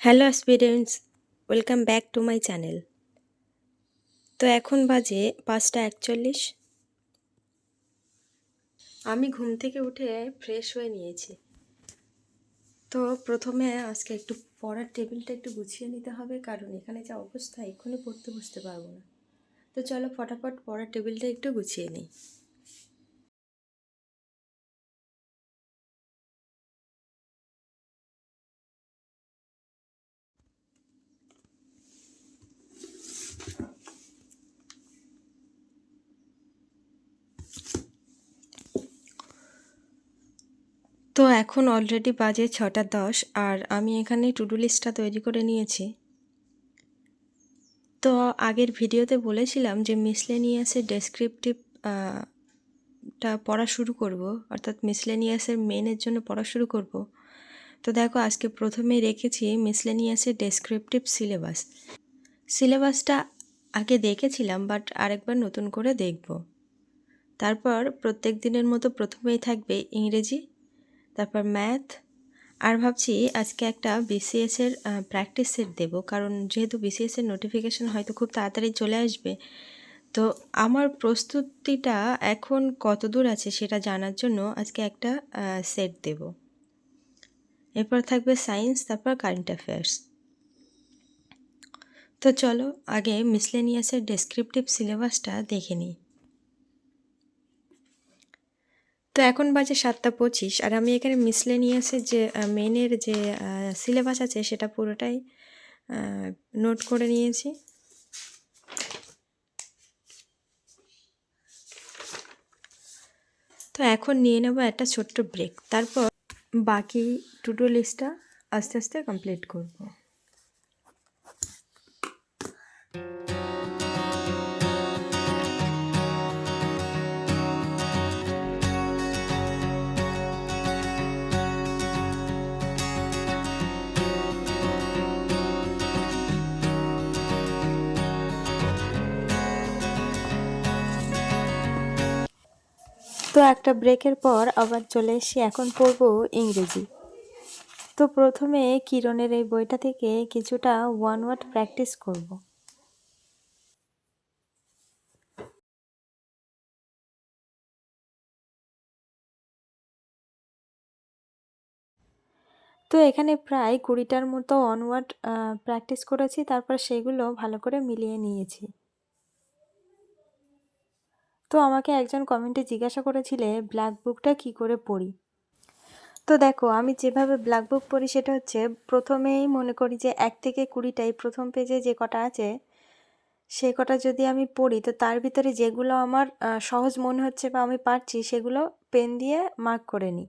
Hello students, welcome back to my channel. তো এখন বাজে 5টা 41। আমি ঘুম থেকে উঠে ফ্রেশ হয়ে নিয়েছি। তো প্রথমে আজকে একটু পড়ার টেবিলটা একটু গুছিয়ে নিতে হবে, কারণ এখানে যা অবস্থা এক্ষুনি পড়তে বসতে পারবো না। তো চলো ফটাফট পড়ার টেবিলটা একটু গুছিয়ে নিই। তো এখন অলরেডি বাজে 6টা 10, আর আমি এখানে টু ডু লিস্টটা তৈরি করে নিয়েছি। তো আগের ভিডিওতে বলেছিলাম যে মিসলেনিয়াসের ডেসক্রিপটিভ টা পড়া শুরু করব, অর্থাৎ মিসলেনিয়াসের মেনের জন্য পড়া শুরু করব। তো দেখো, আজকে প্রথমেই রেখেছি মিসলেনিয়াসের ডেসক্রিপটিভ সিলেবাসটা আগে দেখেছিলাম, বাট আরেকবার নতুন করে দেখব। তারপর প্রত্যেক দিনের মতো প্রথমেই থাকবে ইংরেজি, তারপর ম্যাথ, আর ভাবছি আজকে একটা বিসিএসের প্র্যাকটিস সেট দেবো, কারণ যেহেতু বিসিএসের নোটিফিকেশান হয়তো খুব তাড়াতাড়ি চলে আসবে। তো আমার প্রস্তুতিটা এখন কত দূর আছে সেটা জানার জন্য আজকে একটা সেট দেব। এরপর থাকবে সায়েন্স, তারপর কারেন্ট অ্যাফেয়ার্স। তো চলো আগে মিসলেনিয়াসের ডেসক্রিপটিভ সিলেবাসটা দেখে নিই। তো এখন বাজে 7টা 25, আর আমি এখানে মিসলেনিয়াসের যে মেনের যে সিলেবাস আছে সেটা পুরোটাই নোট করে নিয়েছি। তো এখন নিয়ে নেব একটা ছোট্ট ব্রেক, তারপর বাকি টু ডু লিস্টটা আস্তে আস্তে কমপ্লিট করব। তো একটা ব্রেকের পর আবার চলে এসেছি, এখন পড়ব ইংরেজি। তো প্রথমে কিরণের এই বইটা থেকে কিছুটা ওয়ান ওয়ার্ড প্র্যাকটিস করব। তো এখানে প্রায় 20টার মতো ওয়ার্ড প্র্যাকটিস করেছি, তারপর সেগুলো ভালো করে মিলিয়ে নিয়েছি। তো আমাকে একজন কমেন্টে জিজ্ঞাসা করেছিলে ব্ল্যাক বুকটা কী করে পড়ি। তো দেখো, আমি যেভাবে ব্ল্যাক বুক পড়ি সেটা হচ্ছে, প্রথমেই মনে করি যে 1 থেকে 20টাই প্রথম পেজে যে কটা আছে সে কটা যদি আমি পড়ি, তো তার ভিতরে যেগুলো আমার সহজ মনে হচ্ছে বা আমি পারছি সেগুলো পেন দিয়ে মার্ক করে নিই।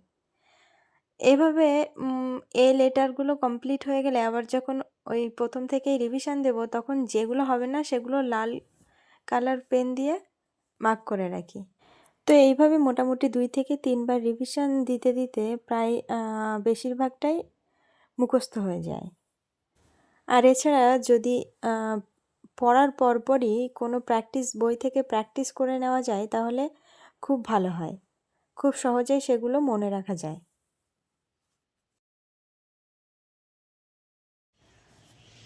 এভাবে এ লেটারগুলো কমপ্লিট হয়ে গেলে আবার যখন ওই প্রথম থেকেই রিভিশন দেব, তখন যেগুলো হবে না সেগুলো লাল কালার পেন দিয়ে মার্ক করে রাখি। তো এইভাবে মোটামুটি 2 থেকে 3 বার রিভিশন দিতে দিতে প্রায় বেশিরভাগটাই মুখস্থ হয়ে যায়। আর এছাড়া যদি পড়ার পরপরই কোনো বই থেকে প্র্যাকটিস করে নেওয়া যায় তাহলে খুব ভালো হয়, খুব সহজেই সেগুলো মনে রাখা যায়।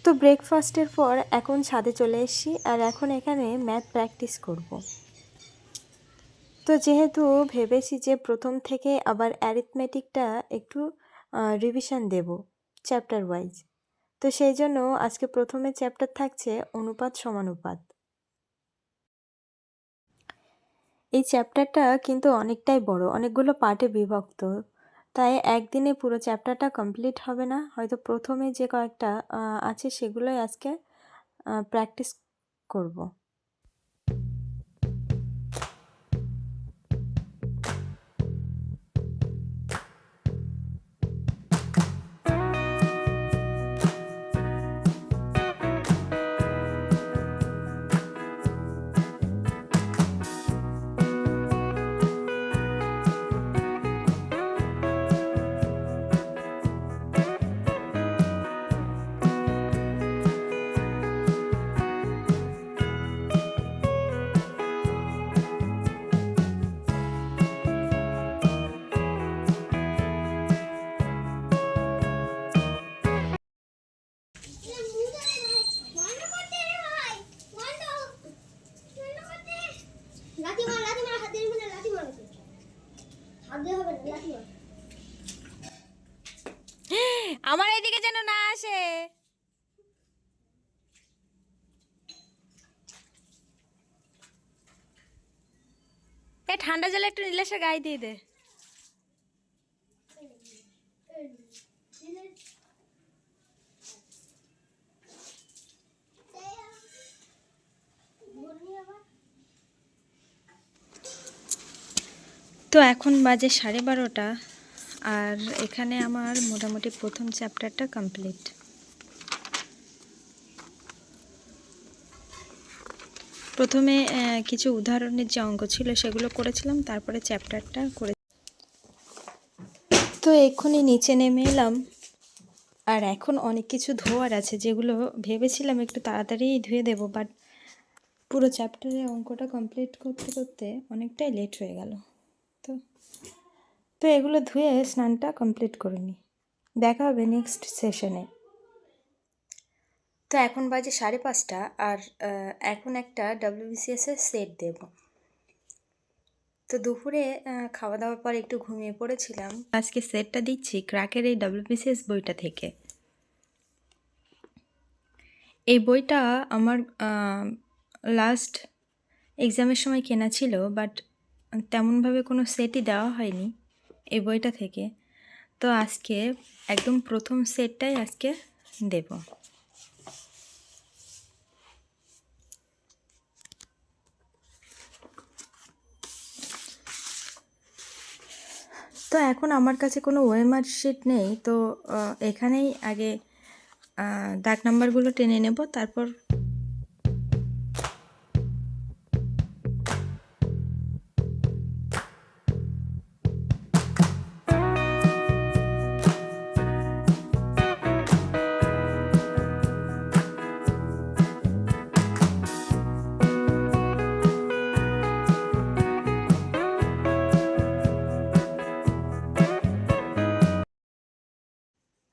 তো ব্রেকফাস্টের পর এখন ছাদে চলে এসেছি, আর এখন এখানে ম্যাথ প্র্যাকটিস করব। তো যেহেতু ভেবেছি যে প্রথম থেকে আবার অ্যারিথমেটিকটা একটু রিভিশন দেব চ্যাপ্টার ওয়াইজ, তো সেই জন্য আজকে প্রথমে চ্যাপ্টার থাকছে অনুপাত সমানুপাত। এই চ্যাপ্টারটা কিন্তু অনেকটাই বড়, অনেকগুলো পার্টে বিভক্ত, তাই একদিনে পুরো চ্যাপ্টারটা কমপ্লিট হবে না। হয়তো প্রথমে যে কয়েকটা আছে সেগুলোই আজকে প্র্যাকটিস করব। আমার এইদিকে যেন না আসে। ঠান্ডা জলে একটু নীলেশের গায়ে দিয়ে দে। তো এখন বাজে 12:30 আর এখানে আমার মোটামুটি প্রথম চ্যাপ্টারটা কমপ্লিট। প্রথমে কিছু উদাহরণের যে অঙ্ক ছিল সেগুলো করেছিলাম, তারপরে চ্যাপ্টারটা করে। তো এক্ষুনি নিচে নেমে এলাম, আর এখন অনেক কিছু ধোয়ার আছে যেগুলো ভেবেছিলাম একটু তাড়াতাড়ি ধুয়ে দেবো, বাট পুরো চ্যাপ্টারে অঙ্কটা কমপ্লিট করতে করতে অনেকটাই লেট হয়ে গেল। তো এগুলো ধুয়ে স্নানটা কমপ্লিট করে নিই। দেখা হবে নেক্সট সেশনে। তো এখন বাজে 5:30 আর এখন একটা WBCS-এর সেট দেব। তো দুপুরে খাওয়া দাওয়ার পর একটু ঘুমিয়ে পড়েছিলাম। আজকে সেটটা দিচ্ছি ক্র্যাকের এই WBCS বইটা থেকে। এই বইটা আমার লাস্ট এক্সামের সময় কেনা ছিল, বাট তেমনভাবে কোনো সেটই দেওয়া হয়নি এই বইটা থেকে। তো আজকে একদম প্রথম সেটটাই আজকে দেব। তো এখন আমার কাছে কোনো ওএমআর শিট নেই, তো এখানেই আগে দাগ নাম্বারগুলো টেনে নেব, তারপর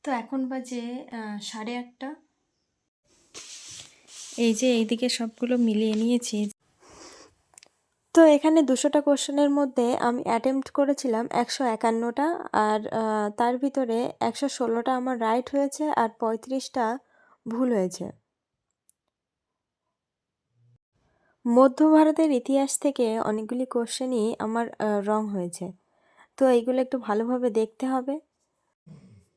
তো এখন বাজে 8:30। এই যে এইদিকে সবগুলো মিলিয়ে নিয়েছি। তো এখানে 200টা কোশ্চেনের মধ্যে আমি অ্যাটেম্প্ট করেছিলাম 151টা, আর তার ভিতরে 116টা আমার রাইট হয়েছে আর 35টা ভুল হয়েছে। মধ্য ভারতের ইতিহাস থেকে অনেকগুলি কোশ্চেনই আমার রং হয়েছে, তো এইগুলো একটু ভালোভাবে দেখতে হবে।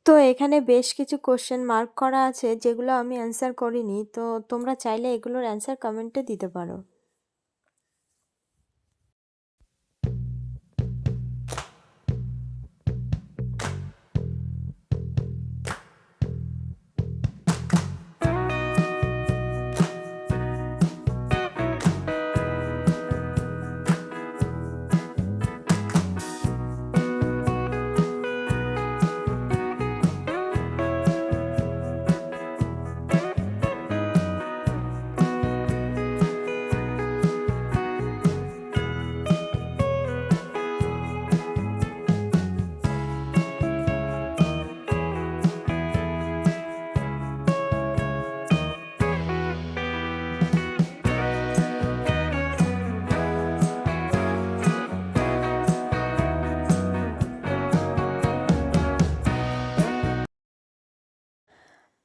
তো এখানে বেশ কিছু কোশ্চেন মার্ক করা আছে যেগুলো আমি অ্যান্সার করিনি, তো তোমরা চাইলে এগুলোর অ্যান্সার কমেন্টে দিতে পারো।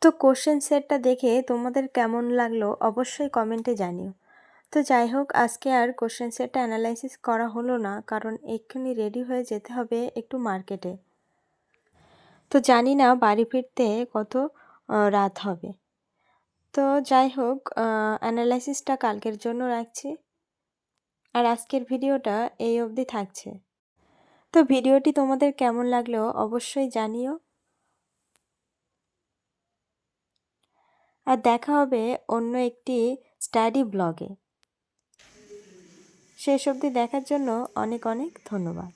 তো কোশ্চেন সেটটা দেখে তোমাদের কেমন লাগলো অবশ্যই কমেন্টে জানিও। তো যাই হোক, আজকে আর কোশ্চেন সেটটা অ্যানালাইসিস করা হলো না, কারণ এক্ষুনি রেডি হয়ে যেতে হবে একটু মার্কেটে। তো জানি না বাড়ি ফিরতে কত রাত হবে। তো যাই হোক, অ্যানালাইসিসটা কালকের জন্য রাখছি, আর আজকের ভিডিওটা এই অবধি থাকছে। তো ভিডিওটি তোমাদের কেমন লাগলো অবশ্যই জানিও, আর দেখা হবে অন্য একটি স্টাডি ব্লগে। শেষ অবধি দেখার জন্য অনেক অনেক ধন্যবাদ।